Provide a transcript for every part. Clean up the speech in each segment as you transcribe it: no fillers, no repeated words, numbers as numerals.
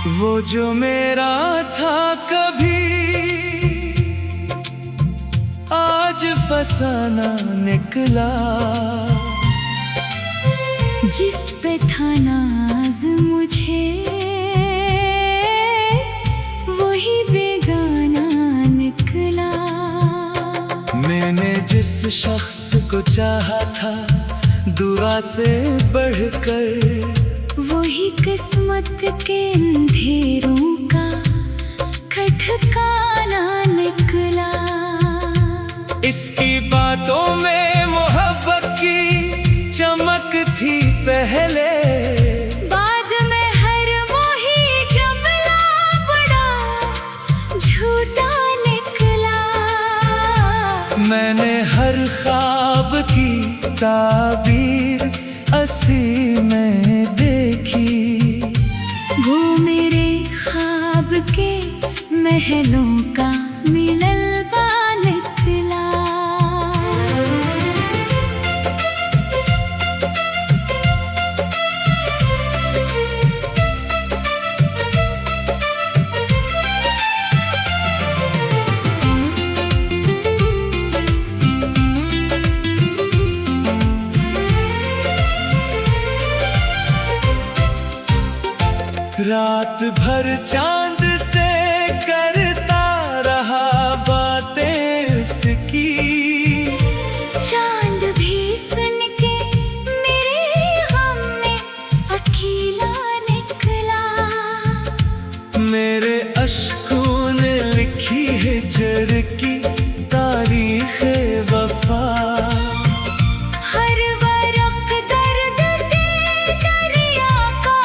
वो जो मेरा था कभी आज फसाना निकला, जिस पे था नाज मुझे वही बेगाना निकला। मैंने जिस शख्स को चाहा था दुआ से बढ़कर, वही किस्मत के अंधेरों का खटकाना निकला। इसकी बातों में मोहब्बत की चमक थी पहले, बाद में हर मोही जमला बड़ा झूठा निकला। मैंने हर ख्वाब की ताबीर असी में देखी, वो मेरे ख्वाब के महलों का मिललबा निकला। रात भर चांद से करता रहा बातें उसकी, चांद भी सुन के मेरे गम में अकेला निकला। मेरे अश्कों ने लिखी है हिजर की तारीख वफा। हर वरक़ दर्द के दरिया का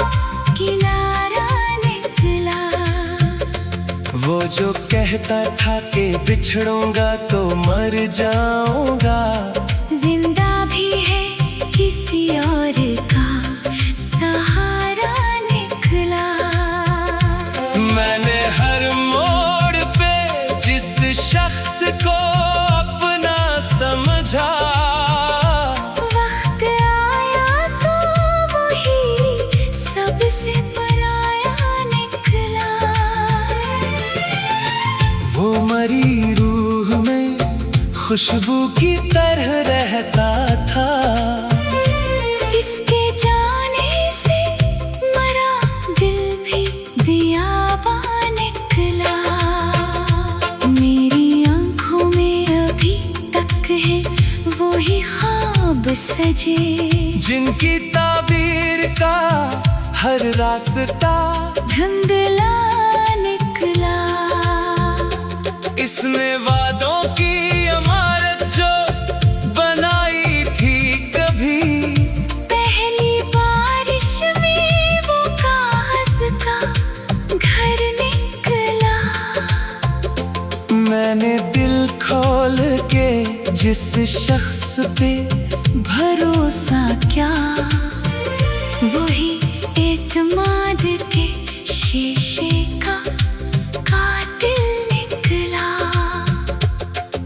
किनारा निकला। वो जो कहता था कि बिछड़ूंगा तो मर जाऊंगा, जिंदा भी है किसी और का सहारा निकला। मैंने हर मोड़ पे जिस शख्स को अपना समझा, वक्त आया तो वही सबसे पराया निकला। वो मरी रूह में खुशबू की तरह रहता था, इसके जाने से मरा दिल भी बियाबा निकला। मेरी आंखों में अभी तक है वही ख्वाब सजे, जिनकी ताबीर का हर रास्ता धुंधला निकला। इसने वादों की इमारत जो बनाई थी कभी, पहली बारिश में वो कागज का घर निकला। मैंने दिल खोल के जिस शख्स पे भरोसा किया, वही एतमाद के शीशे का कातिल निकला।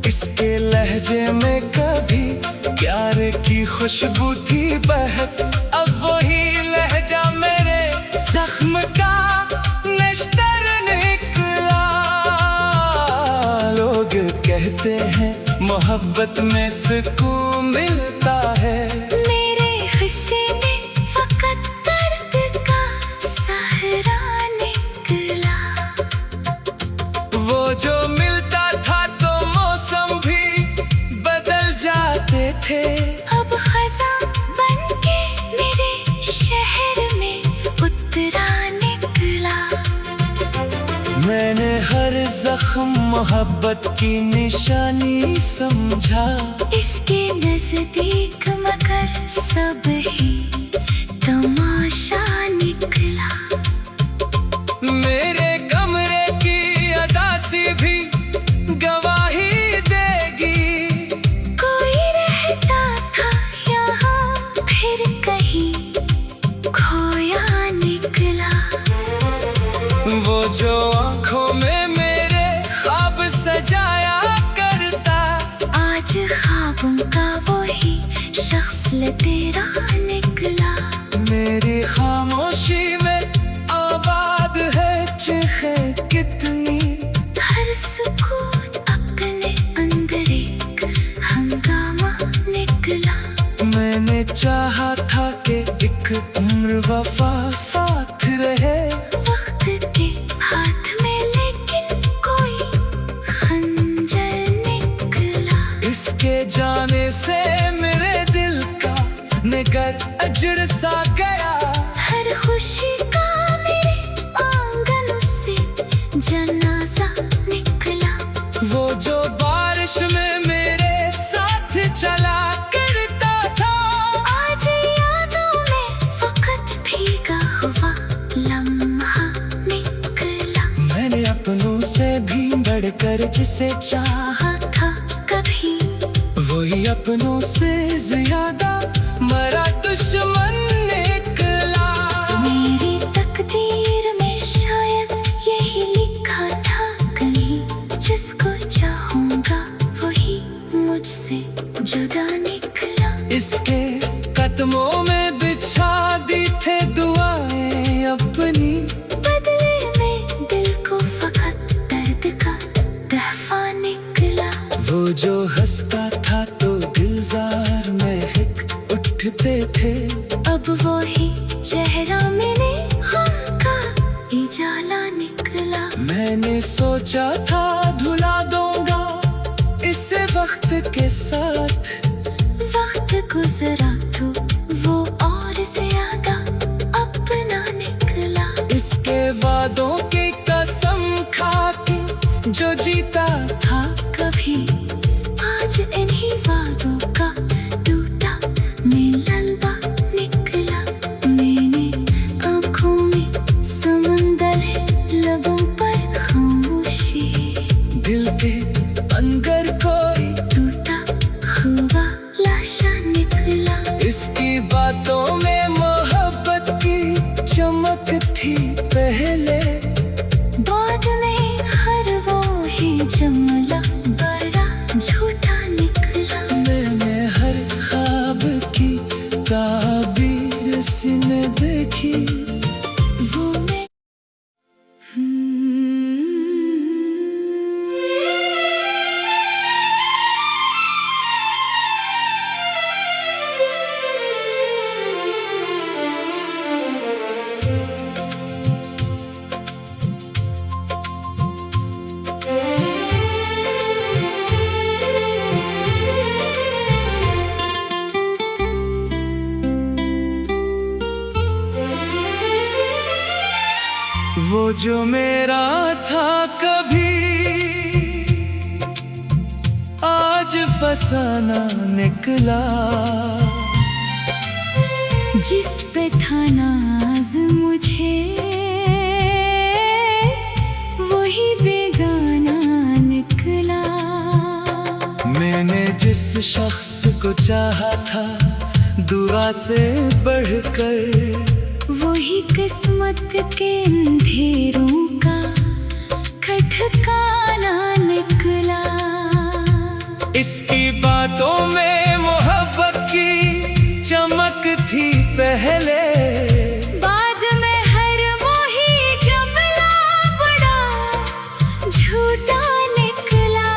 इसके लहजे में कभी प्यार की खुशबू थी बहक, अब वही लहजा मेरे जख्म का निश्तर निकला। लोग कहते हैं मोहब्बत में सुकून मिलता है, मेरे हिस्से में फकत दर्द का सहरा निकला। वो जो मिलता था तो मौसम भी बदल जाते थे, अब खज़ां बनके मेरे शहर में उतरा निकला। मैंने हर जख्म मोहब्बत की निशानी समझा, इसके नजदीक मगर सब ही तमाशा निकला। मेरे कमरे की अदासी भी गवाही देगी, कोई रहता था यहाँ फिर कहीं खोया निकला। वो जो आंखों में मेरे ख्वाब सजाया करता, आज ख्वाबों का वही शख्स तेरा निकला। मेरी खामोशी में आबाद है बढ़कर जिसे चाहा था कभी, वही अपनों से ज्यादा मरा दुश्मन निकला। मेरी तकदीर में शायद यही लिखा था कहीं, जिसको चाहूंगा वही मुझसे जुदा निकला। इसके कदमों में बिछा दी थे दुआएं अपनी, बदले में दिल को फकत दर्द का तहफा निकला। वो जो हंसता था तो दिलजार महक उठते थे, अब वही चेहरा मेरे गम का उजाला निकला। मैंने सोचा था धुला दूंगा इसे वक्त के साथ, वक्त गुजरा तो वो और ज्यादा अपना निकला। इसके वादों की कसम खा के जो जीता था कभी, आज इन्हीं वादों का टूटा मिललबा निकला। मैंने आँखों में समंदर है, लबों पर खामोशी, दिल के अंदर कोई टूटा हुआ लाशा निकला। इसकी बातों में मोहब्बत की चमक थी पहले, बाद में हर वो ही जुमला बड़ा झूठा निकला। मैंने हर ख्वाब की ताबीर सीने देखी, वो मैं वो जो मेरा था कभी आज फसाना निकला। जिस पे था नाज मुझे वही बेगाना निकला। मैंने जिस शख्स को चाहा था दुआ से बढ़कर, वही किस्मत के अंधेरों का खटकाना निकला। इसकी बातों में मोहब्बत की चमक थी पहले, बाद में हर वही जुमला बड़ा झूठा निकला।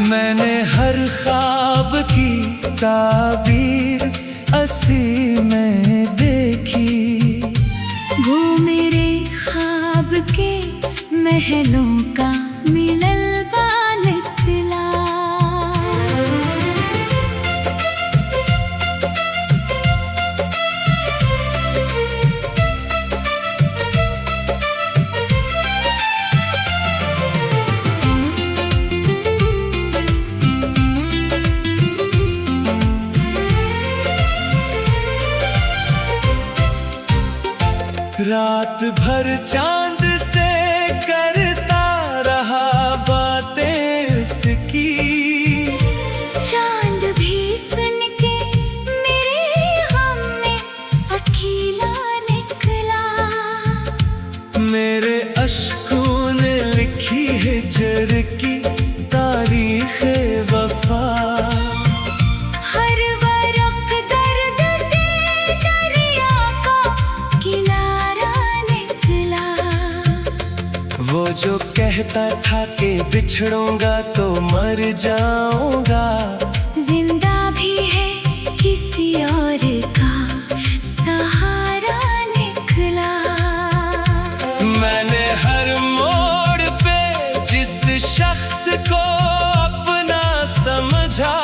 मैंने हर ख्वाब की ताबीर असी में देखी, वो मेरे ख्वाब के महलों का मिललबा निकला। रात भर चांद से करता रहा बातें उसकी, चांद भी सुन के मेरे गम में अकेला निकला। मेरे अश्कों ने लिखी है जर की तारीख वफा। हर वरक दर्द के दरिया का किनारा निकला। वो जो कहता था कि बिछड़ूंगा तो मर जाऊंगा, जिंदा भी है किसी और का सहारा निकला। मैंने हर मोड़ पे जिस शख्स को अपना समझा,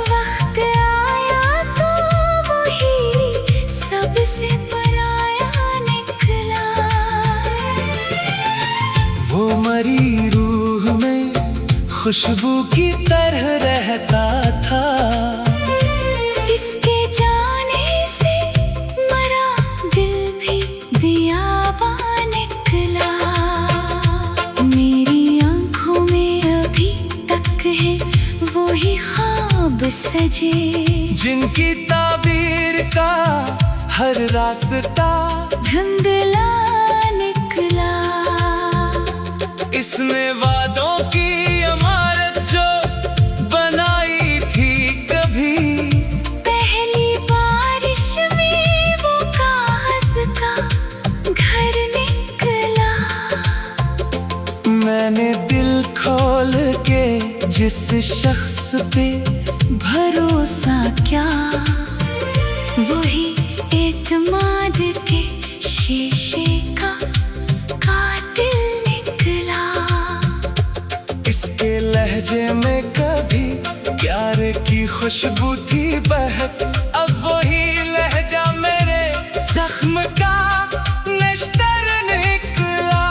वक्त आया तो वही सबसे पराया निकला। वो मरी रूह में खुशबू की तरह रहता था। इसके जाने से मरा दिल भी बियाबा निकला। सजे, जिनकी ताबीर का हर रास्ता धुंधला निकला। इसने वादों की इमारत जो बनाई थी कभी, पहली बारिश में वो कागज का घर निकला। मैंने दिल खोल के जिस शख्स पे भरोसा क्या, वही एतमाद के शीशे का कातिल निकला। इसके लहजे में कभी प्यार की खुशबू थी बहक, अब वही लहजा मेरे जख्म का निश्तर निकला।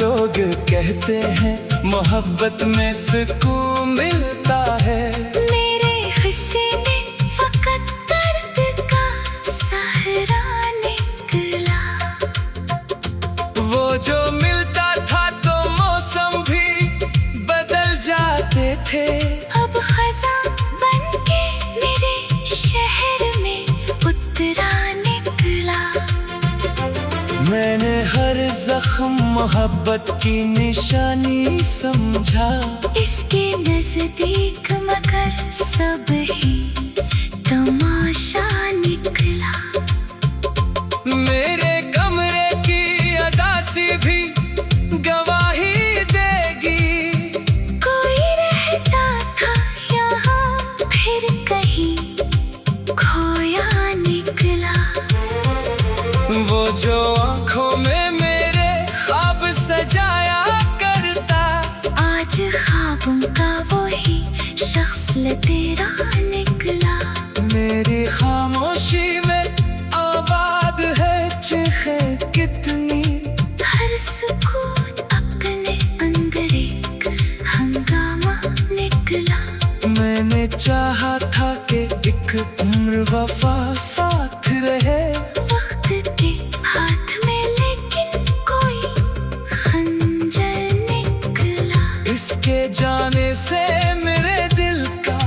लोग कहते हैं मोहब्बत में सुकून मिलता है, मेरे हिस्से में फकत दर्द का सहरा निकला। वो जो मिलता था तो मौसम भी बदल जाते थे, अब खज़ां बनके मेरे शहर में उतरा निकला। मैंने हर जख्म मोहब्बत की निशानी समझा। इसके नजदीक मगर सब ही तमाशा निकला। मेरे कमरे की अदासी भी गवाही देगी, कोई रहता था यहाँ फिर कहीं खोया निकला। वो जो आँखों में मेरे ख्वाब सजाया करता, आज ख्वाबों का वही शख्स तेरा निकला। मेरी खामोशी में आबाद है चीखें कितनी, हर सुकून अपने अंदर एक हंगामा निकला। मैंने चाहा था कि एक उम्र वफा साथ रहे, वक्त के हाथ में लेकिन कोई खंजर निकला। इसके जाने से मेरे दिल का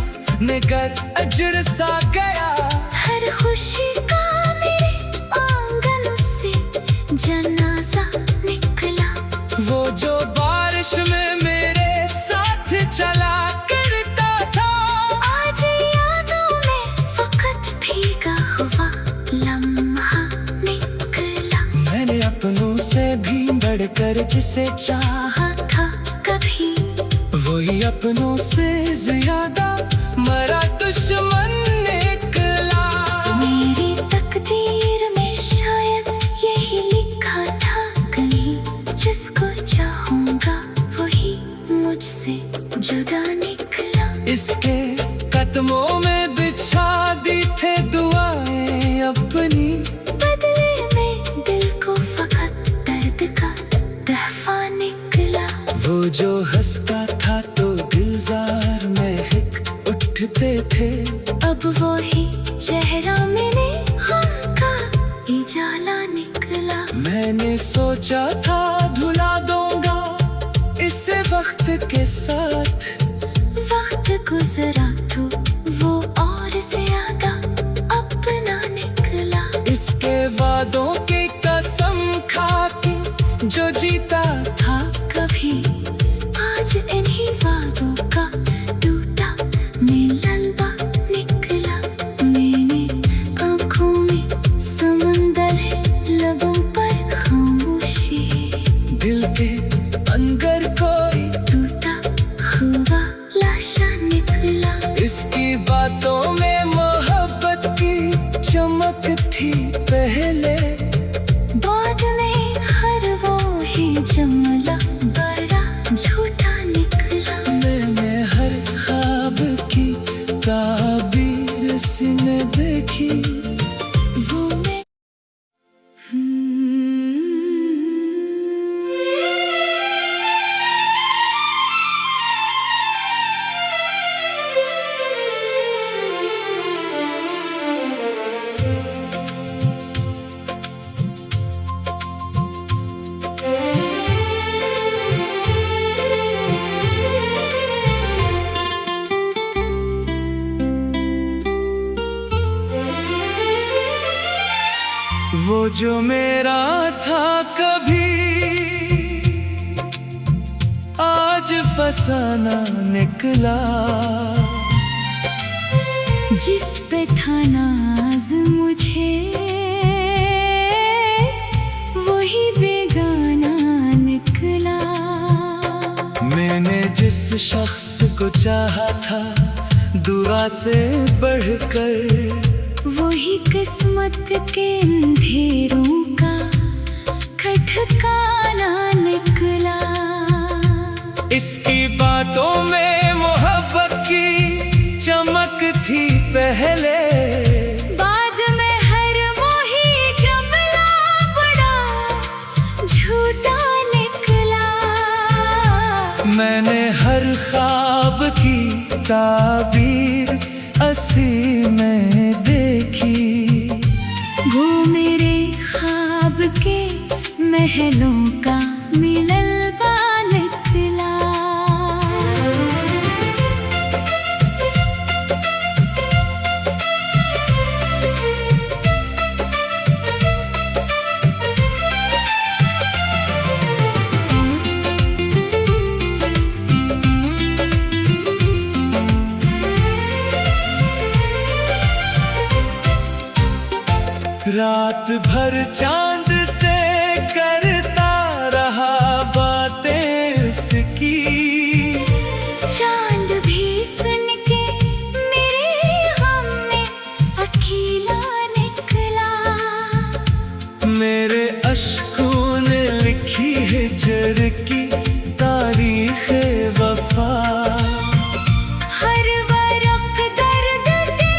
निगर अजर सा गया। हर खुशी का मेरे आंगन से जनाजा निकला। वो जो बारिश में मेरे साथ चला करता था, आज यादों में फकत भीगा हुआ लम्हा निकला। मैंने अपनों से भी बढ़कर जिसे चाहा था कभी, वही अपनों से ज्यादा मरा दुश्मन निकला। मेरी तकदीर में शायद यही लिखा था कहीं, जिसको चाहूंगा वही मुझसे जुदा निकला। इसके कदमों में बिछा दी थे दुआएं अपनी, बदले में दिल को फकत दर्द का तहफा निकला। वो जो हंसता था तो दिलजार महक उठते थे, अब वही चेहरा मेरे गम का इजाला निकला। मैंने सोचा था धुला दूंगा इसे वक्त के साथ, वक्त गुजरा तो वो और ज्यादा अपना निकला। इसके वादों की कसम खा के जो जीता था कभी, आज इन्हीं वादों का टूटा मिलनबा निकला। मैंने आँखों में समंदर है, लबों पर खामोशी, दिल के अंदर कोई टूटा हुआ लाशा निकला। इसकी बातों में मोहब्बत की चमक थी पहले, बाद में हर वो ही जुमला बड़ा झूठा निकला। मैंने हर ख्वाब की ताबीर सीने देखी, वो मैं वो जो मेरा था कभी आज फसाना निकला। जिस पे था नाज मुझे वही बेगाना निकला। मैंने जिस शख्स को चाहा था दुआ से बढ़कर, वही किस्मत के अंधेरों का खटकाना निकला। इसकी बातों में मोहब्बत की चमक थी पहले, बाद में हर मोही जमला बड़ा झूठा निकला। मैंने हर ख्वाब की ताबीर असी में देखी। वो मेरे ख्वाब के महलों का मिललबा निकला। रात भर चांद से करता रहा बातें उसकी। चांद भी सुन के मेरे गम में अकेला निकला। मेरे अश्कों ने लिखी है हिजर की तारीख वफा। हर वरक़ दर्द के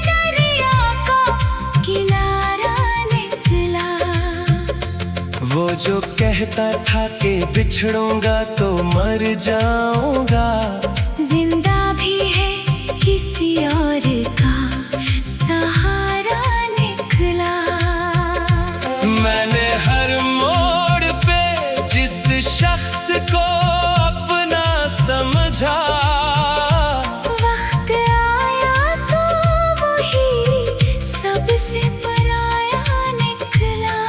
दरिया का किनारा निकला। वो जो कहता था कि बिछड़ूंगा तो मर जाऊंगा, जिंदा भी है किसी और का सहारा निकला। मैंने हर मोड़ पे जिस शख्स को अपना समझा, वक्त आया तो वही सबसे पराया निकला।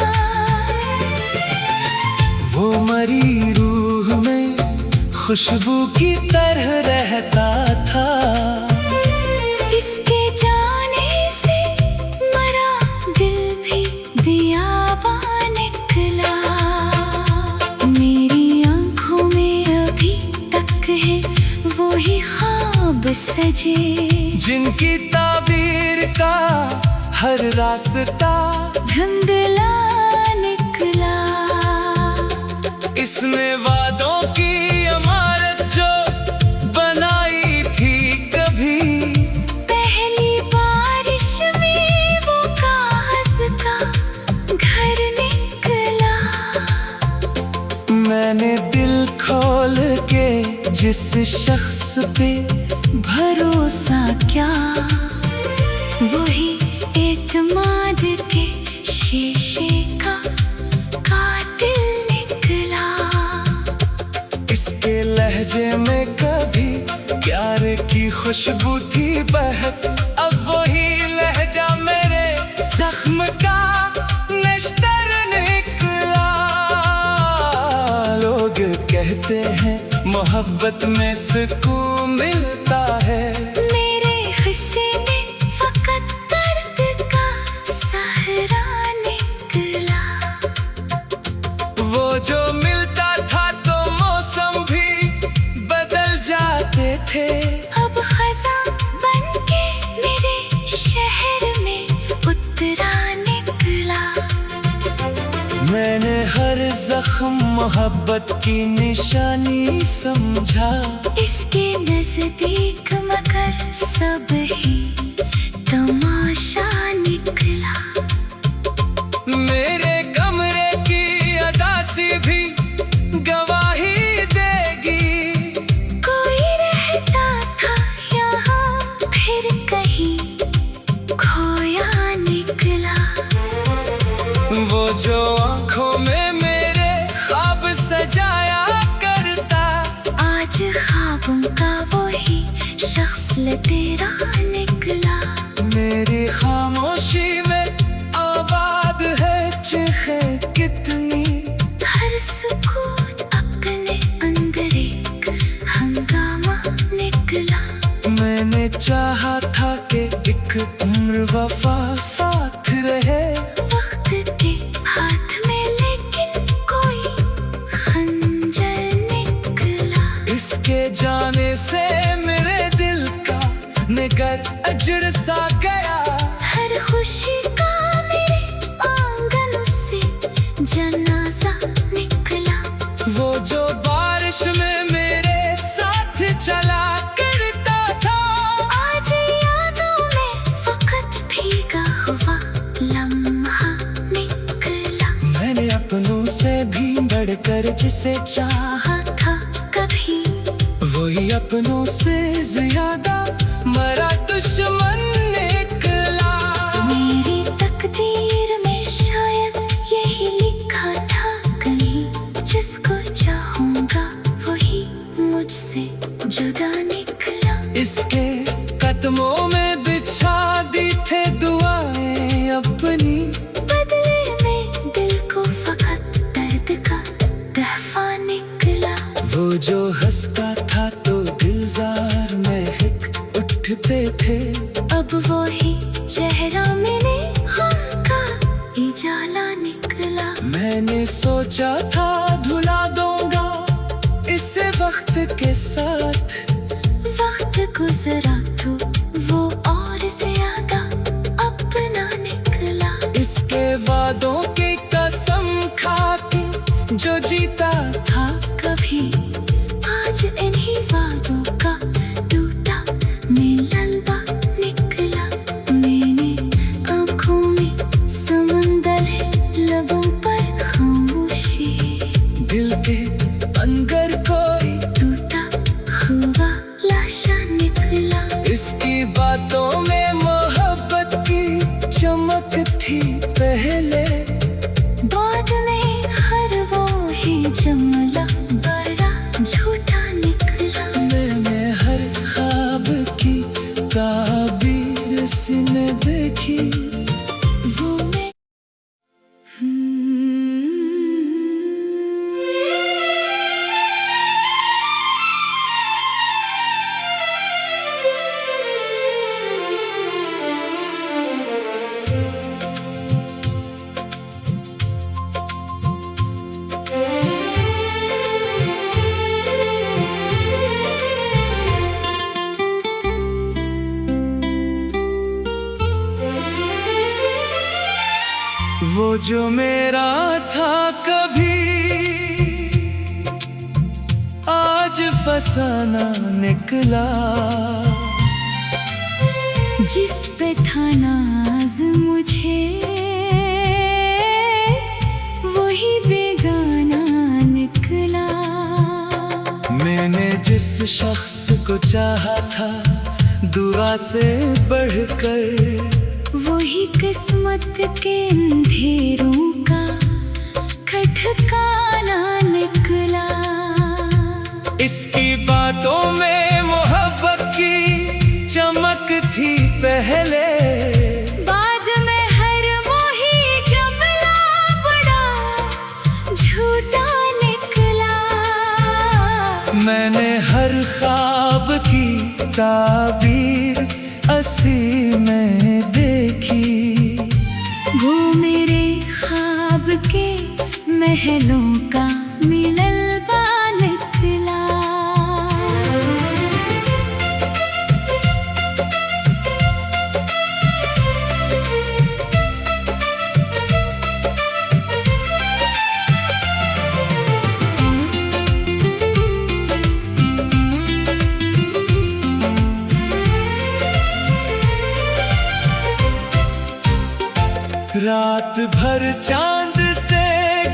वो मरी रूह में खुशबू की तरह रहता था। इसके जाने से मरा दिल भी बियाबा निकला। मेरी आंखों में अभी तक है वही ख्वाब सजे, जिनकी ताबीर का हर रास्ता धुंधला निकला। इसने वादों की इमारत जो बनाई थी कभी, पहली बारिश में वो कागज का घर निकला। मैंने दिल खोल के जिस शख्स पे भरोसा किया, वही एतमाद के शीशे का कातिल निकला। इसके लहजे में कभी प्यार की खुशबू थी बहक, अब वही लहजा मेरे जख्म का नश्तर निकला। लोग कहते हैं मोहब्बत में सुकून मिलता है, मेरे हिस्से में फकत दर्द का सहरा निकला। वो जो मिलता था तो मौसम भी बदल जाते थे। अब खज़ां बनके मेरे शहर में उतरा निकला। मैंने हर जख्म मोहब्बत की निशानी समझा। इसके नजदीक मगर सब ही तमाशा निकला। मेरे कमरे की अदासी भी गवाही देगी, कोई रहता था यहाँ फिर कहीं खोया निकला। वो जो आंखों में मेरे ख्वाब सजाया करता, आज ख्वाबों का वही शख्स लतेरा निकला। मेरी खामोशी में आबाद है वफा साथ रहे। वक्त के हाथ में लेकिन कोई खंजर निकला। इसके जाने से मेरे दिल का निगर अजड़ सा गया। हर खुशी का मेरे आंगन से जनाजा निकला। वो जो बारिश में मेरे साथ चला करता था, आज यादों में फकत भीगा हुआ लम्हा निकला। मैंने अपनों से भी बढ़कर जिसे चाहा था कभी, वही अपनों से ज्यादा मरा दुश्मन निकला। मेरी तकदीर में शायद यही लिखा था कहीं, जिसको चाहूंगा वही मुझसे जुदा निकला। इसके कदमों में बिछा दी थे दुआएं अपनी, बदले में दिल को फकत दर्द का तहफा निकला। वो जो हंसता था तो दिलजार महक उठते थे, अब वही चेहरा मेरे गम का उजाला निकला। मैंने सोचा था भुला दूंगा इसे वक्त के साथ, वक्त गुजरा तो वो और ज्यादा अपना निकला। इसके वादों की कसम खा के जो जीता था कभी, आज इन्हीं वादों का टूटा मिललबा निकला। मैंने आँखों में समंदर है, लबों पर खामोशी। दिल के अंदर कोई टूटा हुआ लाशा निकला। इसकी बातों में मोहब्बत की चमक थी पहले, बाद में हर वो ही जुमला बड़ा झूठा निकला। मैंने हर ख्वाब की ताबीर सीने देखी, वो मैं वो जो मेरा था कभी आज फसाना निकला। जिस पे था नाज मुझे वही बेगाना निकला। मैंने जिस शख्स को चाहा था दुआ से बढ़कर, वही किस्मत के अंधेरों का खटकाना निकला। इसकी बातों में मोहब्बत की चमक थी पहले, बाद में हर वही जुमला बड़ा झूठा निकला। मैंने हर ख्वाब की ताबीर असी में देखी। वो मेरे ख्वाब के महलों का मिललबा निकला। रात भर चांद से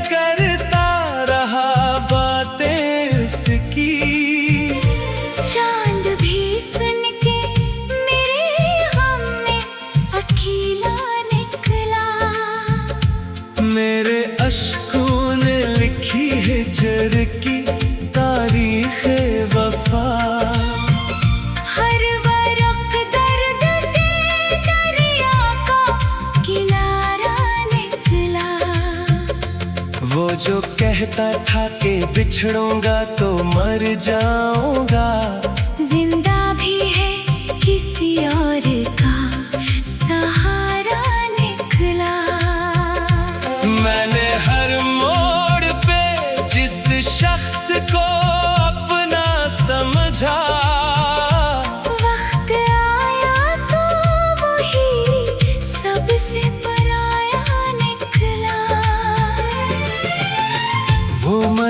करता रहा बातें उसकी, चांद भी सुन के मेरे गम में अकेला निकला। मेरे अश्कों ने लिखी हिजर की तारीख वफा। हर वरक़ दर्द के दरिया का किनारा निकला। वो जो कहता था कि बिछड़ूंगा तो मर जाऊंगा, जिंदा भी है किसी और का सहारा।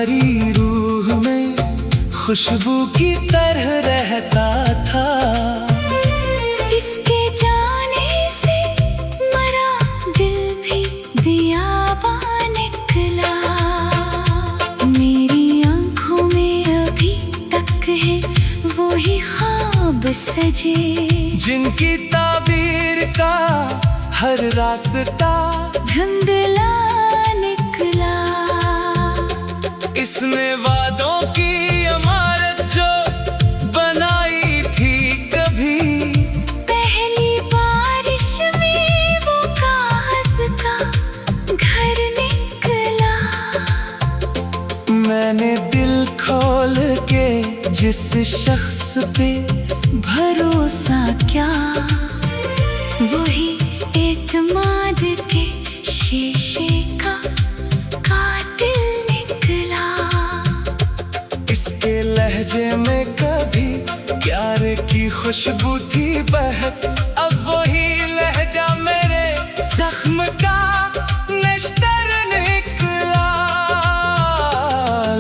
तुम्हारी रूह में खुशबू की तरह रहता था। इसके जाने से मरा दिल भी बियाबां निकला। मेरी आंखों में अभी तक है वो ही ख्वाब सजे, जिनकी ताबीर का हर रास्ता धुंधला निकला। इसने वादों की इमारत जो बनाई थी कभी, पहली बारिश में वो कागज का घर निकला। मैंने दिल खोल के जिस शख्स पे भरोसा क्या, वही एतमाद के शीशे का कातिल निकला। इसके लहजे में कभी प्यार की खुशबू थी बहक, अब वही लहजा मेरे जख्म का निश्तर निकला।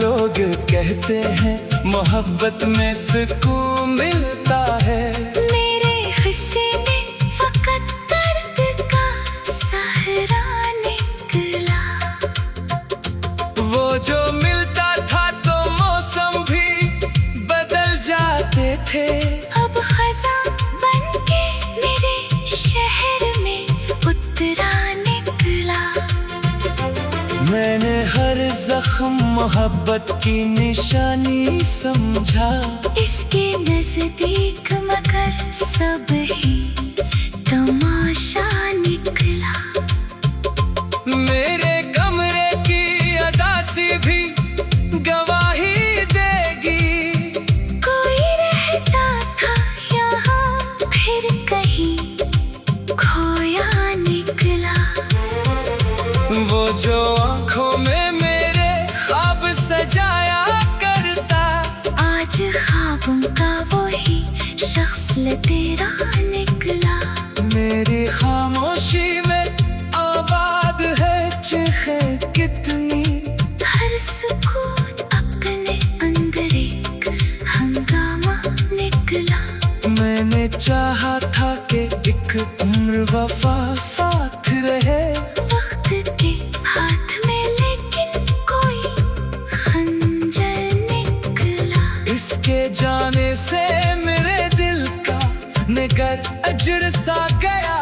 लोग कहते हैं मोहब्बत में सुकून मिलता है, मेरे हिस्से में फकत दर्द का सहरा निकला। वो जो मिलता था तो मौसम भी बदल जाते थे, अब खज़ां बनके मेरे शहर में उतरा निकला। मैंने हर जख्म मोहब्बत की निशानी समझा। इसके नजदीक मगर सब ही तमाशा निकला। मेरे कमरे की अदासी भी गवाही देगी, कोई रहता था यहाँ फिर कहीं खोया निकला। वो जो आंखों में मेरे ख्वाब सजाया करता, आज ख्वाबों का वही शख्स तेरा निकला। मेरी खामोशी में आबाद है चीखे कितनी, हर सुकूत अपने अंदर एक हंगामा निकला। मैंने चाहा था कि एक उम्र वफा साथ रहे, वक्त के हाथ में लेकिन कोई खंजर निकला। इसके जाने से मेरे दिल का निगर अजर सा गया।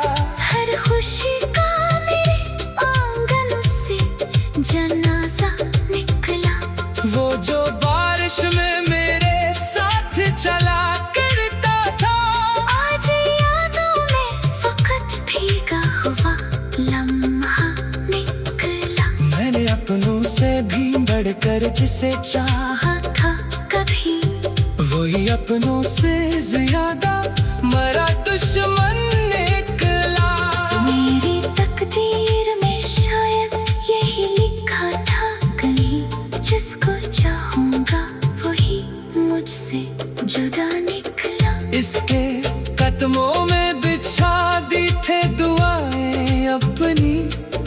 हर खुशी का मेरे आंगन से जनाजा निकला। वो जो बारिश में मेरे साथ चला करता था, आज यादों में फकत भीगा हुआ लम्हा निकला। मैंने अपनों से भी बढ़कर जिसे चाहा था कभी वही अपनों से ज्यादा मरा दुश्मन निकला। मेरी तकदीर में शायद यही लिखा था कहीं, जिसको चाहूंगा वही मुझसे जुदा निकला। इसके कदमों में बिछा दी थे दुआएं अपनी,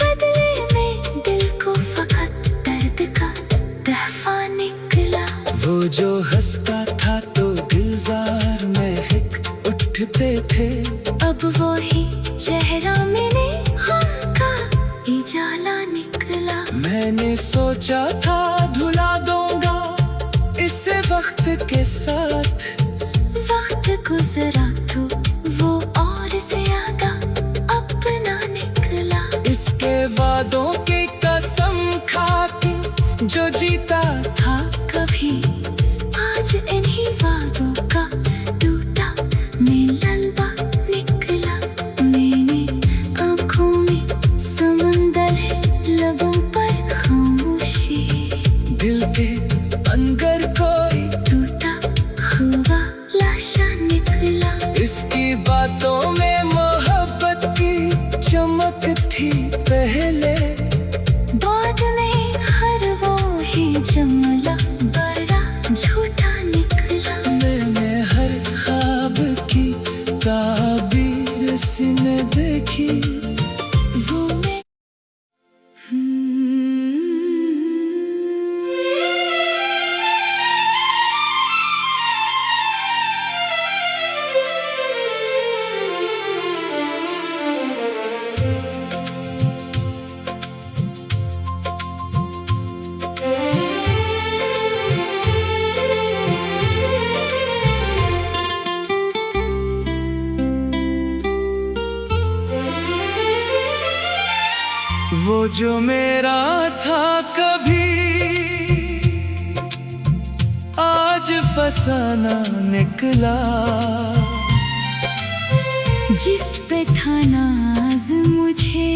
बदले में दिल को फकत दर्द का तहफा निकला। वो जो हंसता था तो दिलजार महक उठते थे, अब वही चेहरा मेरे गम का उजाला निकला। मैंने सोचा था धुला दूंगा इसे वक्त के साथ, वक्त गुजरा तो वो और ज्यादा अपना निकला। इसके वादों की कसम खा के जो जीता था कभी आज इन्हीं वादों का टूटा मिललबा निकला। मैंने आँखों में समंदर है, लबों पर खामोशी, दिल के अंदर कोई टूटा हुआ लाशा निकला। इसकी बातों में मोहब्बत की चमक थी पहले, बाद में हर वो ही जुमला बड़ा झूठा निकला। मैंने हर ख्वाब की ताबीर सिने देखी, वो मैं जो मेरा था कभी आज फसाना निकला, जिस पे था नाज मुझे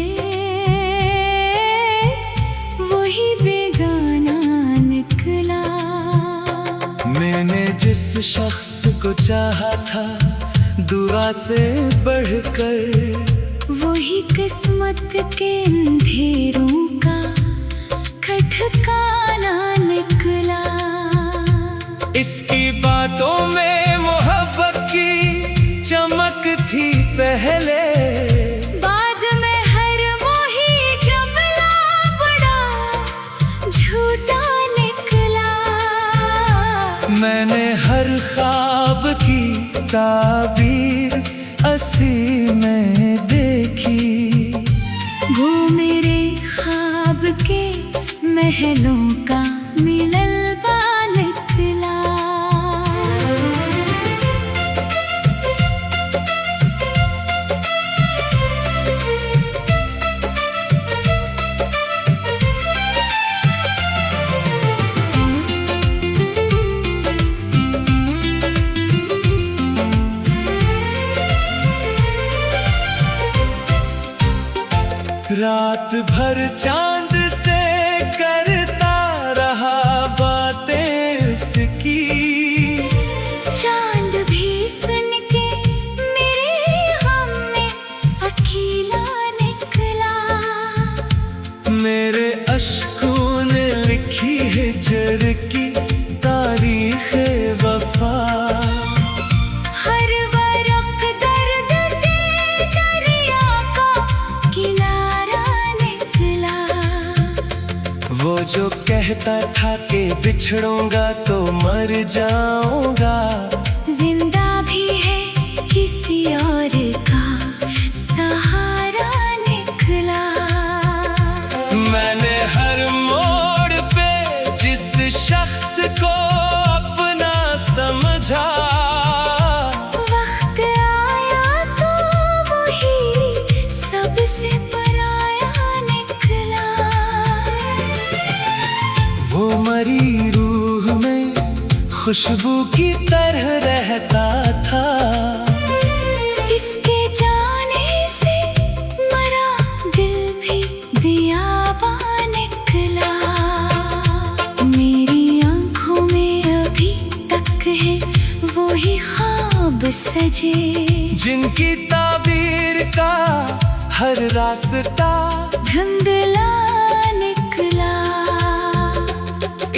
वही बेगाना निकला। मैंने जिस शख्स को चाहा था दुआ से बढ़कर, वही किस्मत के अंधेरों का खटकाना निकला। इसकी बातों में मोहब्बत की चमक थी पहले, बाद में हर मोही जमला बड़ा झूठा निकला। मैंने हर ख्वाब की ताबीर असी में देखी, वो मेरे ख्वाब के महलों का मिललबा निकला। रात भर चांद से करता रहा बातें उसकी, चांद भी सुन के मेरे गम में अकेला निकला। मेरे अश्कों ने लिखी है हिजर की तारीख वफा। हर बरक दर्द के दरिया का किनारा निकला। वो जो कहता था कि बिछड़ूंगा तो मर जाऊंगा, जिंदा भी है किसी और का सहारा निकला। मैंने हर मोड़ पे जिस शख्स को अपना समझा, वक्त आया तो वही सबसे पराया निकला। वो मरी रूह में खुशबू की तरह रहता था। इसके जाने से मरा दिल भी बियाबा निकला। मेरी आंखों में अभी तक है वो ही ख्वाब सजे, जिनकी ताबीर का हर रास्ता धुंधला निकला।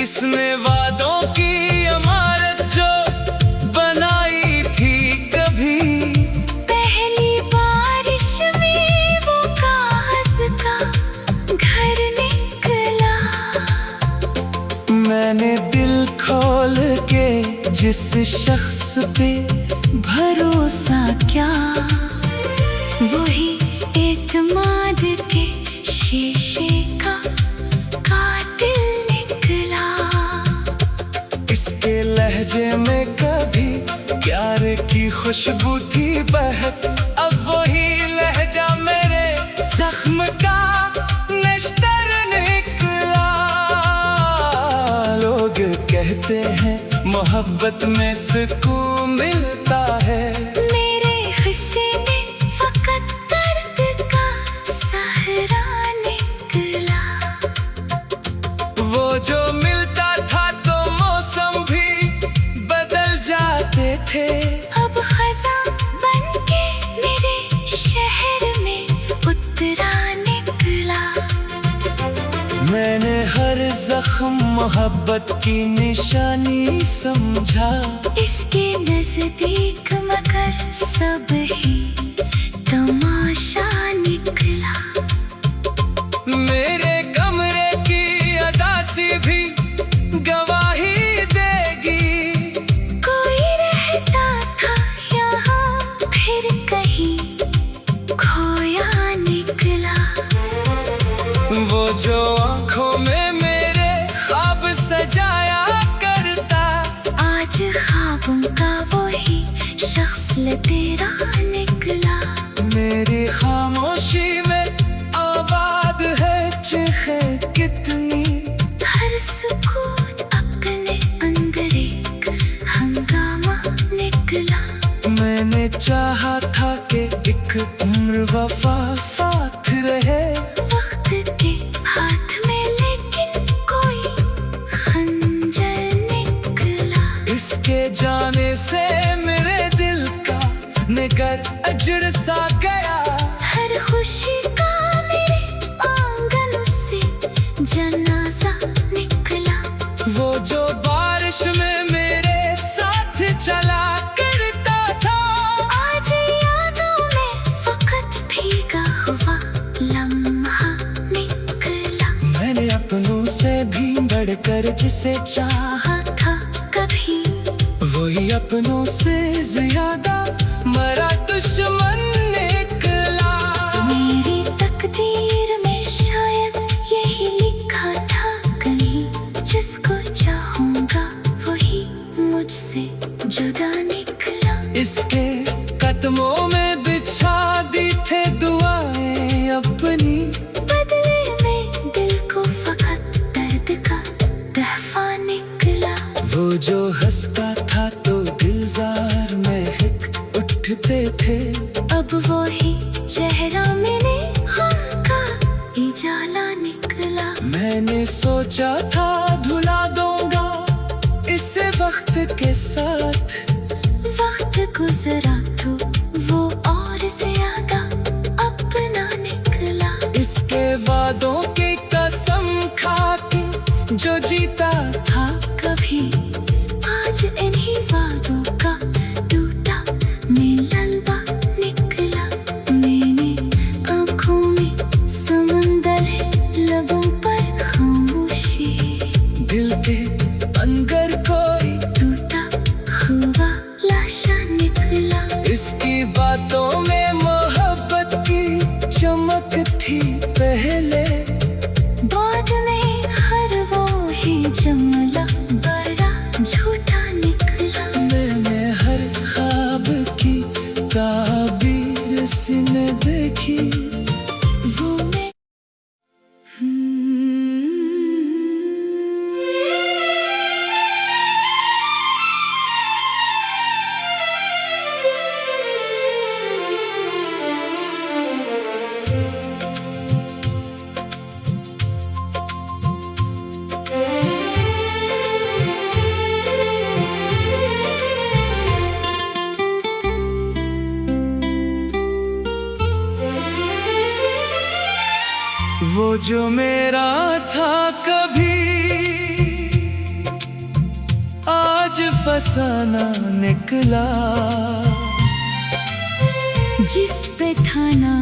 इसने वादों की इमारत जो बनाई थी कभी, पहली बारिश में वो कागज का घर निकला। मैंने दिल खोल के जिस शख्स पे भरोसा किया, वही एतमाद के शीशे का कातिल निकला। इसके लहजे में कभी प्यार की खुशबू थी बहक, अब वही लहजा मेरे जख्म का नश्तर निकला। लोग कहते हैं मोहब्बत में सुकून मिलता है, मेरे हिस्से में फकत दर्द का सहरा निकला। वो जो मिलता था तो मौसम भी बदल जाते थे। अब खज़ां बनके मेरे शहर में उतरा निकला। मैंने हर जख्म मोहब्बत की निशानी समझा, इसके नजदीक मगर सब ही तमाशा निकला। मेरे कमरे की अदासी भी गवाही देगी, कोई रहता था यहाँ फिर कहीं खोया निकला। वो जो आंखों में मेरे ख्वाब सजाया करता, आज ख्वाबों का वही शख्स तेरा निकला। मेरी खामोशी में आबाद है वफा साथ रहे। वक्त के हाथ में लेकिन कोई खंजर निकला। इसके जाने से मेरे दिल का निगर अजड़ सा गया। हर खुशी का मेरे आंगन से जनाजा निकला। वो जो बारिश में मेरे साथ चला करता था, आज यादों में फकत भीगा हुआ लम्हा निकला। मैंने अपनों से भी बढ़कर जिसे चाहा था कभी, वही अपनों से ज्यादा मरा दुश्मन निकला। मेरी तकदीर में शायद यही लिखा था कहीं, जिसको चाहूंगा वही मुझसे जुदा निकला। इसके कदमों में बिछा दी थे दुआएं अपनी, बदले में दिल को फकत दर्द का तहफा निकला। वो जो हंसता था तो दिलजार में हिक उठते थे। अब वही चेहरा मेरे गम का इजाला निकला। मैंने सोचा था धुला दूंगा इसे वक्त के साथ, वक्त गुजरा तो वो और ज्यादा अपना निकला। इसके वादों की कसम खा के जो जीता था कभी, आज इन्हीं वादों का टूटा मिललबा निकला। मैंने आँखों में समंदर है, लबों पर खामोशी। दिल के अंदर कोई टूटा हुआ लाशा निकला। इसकी बातों में मोहब्बत की चमक थी पहले, बाद में हर वो ही जुमला बड़ा झूठा निकला। मैंने हर ख्वाब की ताबीर सिने देखी, वो मैं वो जो मेरा था कभी आज फसाना निकला। जिस पे था ना